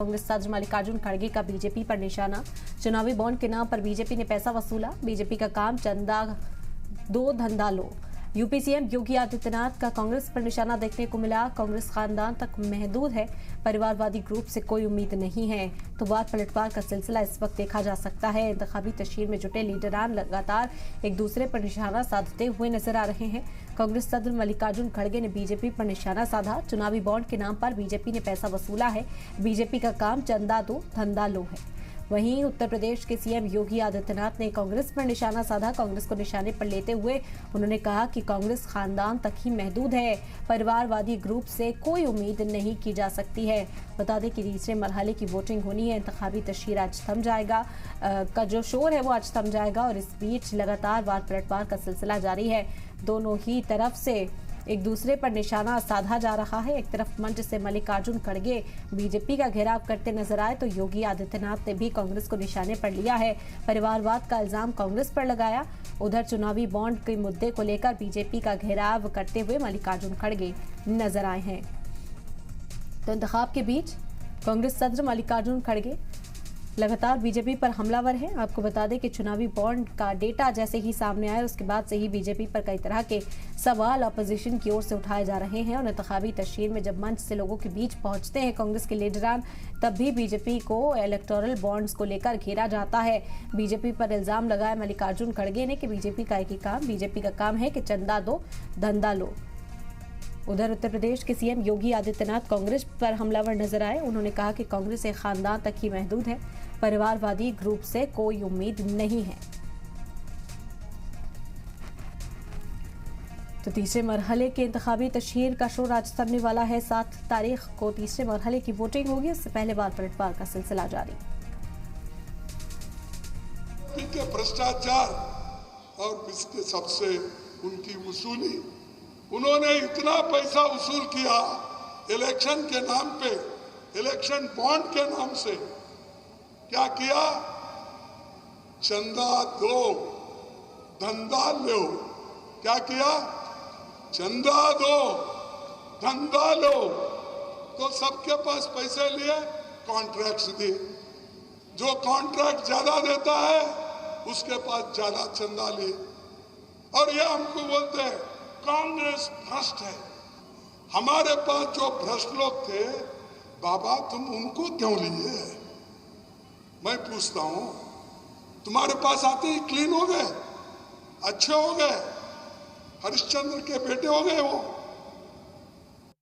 कांग्रेस सदस्य मल्लिकार्जुन खड़गे का बीजेपी पर निशाना। चुनावी बॉन्ड के नाम पर बीजेपी ने पैसा वसूला। बीजेपी का काम चंदा दो धंधा लो। यूपी सीएम योगी आदित्यनाथ का कांग्रेस पर निशाना देखने को मिला। कांग्रेस खानदान तक महदूद है, परिवारवादी ग्रुप से कोई उम्मीद नहीं है। तो वार पलटवार का सिलसिला इस वक्त देखा जा सकता है। इंतखाबी तशहीर में जुटे लीडरान लगातार एक दूसरे पर निशाना साधते हुए नजर आ रहे हैं। कांग्रेस सदस्य मल्लिकार्जुन खड़गे ने बीजेपी पर निशाना साधा। चुनावी बॉन्ड के नाम पर बीजेपी ने पैसा वसूला है। बीजेपी का काम चंदा दो धंधा लो है। वहीं उत्तर प्रदेश के सीएम योगी आदित्यनाथ ने कांग्रेस पर निशाना साधा। कांग्रेस को निशाने पर लेते हुए उन्होंने कहा कि कांग्रेस खानदान तक ही महदूद है, परिवारवादी ग्रुप से कोई उम्मीद नहीं की जा सकती है। बता दें कि तीसरे मरहले की वोटिंग होनी है। इंतखाबी तशहीर आज थम जाएगा, का जो शोर है वो आज थम जाएगा और इस बीच लगातार वार पलटवार का सिलसिला जारी है। दोनों ही तरफ से एक दूसरे पर निशाना साधा जा रहा है। एक तरफ मंच से मल्लिकार्जुन खड़गे बीजेपी का घेराव करते नजर आए तो योगी आदित्यनाथ ने भी कांग्रेस को निशाने पर लिया है। परिवारवाद का इल्जाम कांग्रेस पर लगाया। उधर चुनावी बॉन्ड के मुद्दे को लेकर बीजेपी का घेराव करते हुए मल्लिकार्जुन खड़गे नजर आए हैं। तो इंतखाब के बीच कांग्रेस सदस्य मल्लिकार्जुन खड़गे लगातार बीजेपी पर हमलावर है। आपको बता दें कि चुनावी बॉन्ड का डेटा जैसे ही सामने आया उसके बाद से ही बीजेपी पर कई तरह के सवाल अपोजिशन की ओर से उठाए जा रहे हैं और इंतखाबी तशहीर में जब मंच से लोगों के बीच पहुंचते हैं कांग्रेस के लीडरान, तब भी बीजेपी को इलेक्टोरल बॉन्ड्स को लेकर घेरा जाता है। बीजेपी पर इल्जाम लगाया मल्लिकार्जुन खड़गे ने कि बीजेपी का काम है कि चंदा दो धंधा लो। उधर उत्तर प्रदेश के सीएम योगी आदित्यनाथ कांग्रेस पर हमलावर नजर आए। उन्होंने कहा कि कांग्रेस एक खानदान तक ही महदूद है, परिवारवादी ग्रुप से कोई उम्मीद नहीं है। तो तीसरे मरहले के इंतखाबी तशहीर का शोर आज थमने वाला है। 7 तारीख को तीसरे मरहले की वोटिंग होगी। इससे पहले वार पलटवार का सिलसिला जारी। भ्रष्टाचार और इसके सबसे उनकी वसूली, उन्होंने इतना पैसा वसूल किया इलेक्शन के नाम पे, इलेक्शन बॉन्ड के नाम से। क्या किया? चंदा दो धंधा लो। क्या किया? चंदा दो धंधा लो। तो सबके पास पैसे लिए, कॉन्ट्रैक्ट्स दिए। जो कॉन्ट्रैक्ट ज्यादा देता है उसके पास ज्यादा चंदा लिए। और ये हमको बोलते हैं कांग्रेस भ्रष्ट है। हमारे पास जो भ्रष्ट लोग थे, बाबा तुम उनको क्यों लिए? मैं पूछता हूं, तुम्हारे पास आते ही क्लीन हो गए, अच्छे हो गए, हरिश्चंद्र के बेटे हो गए वो।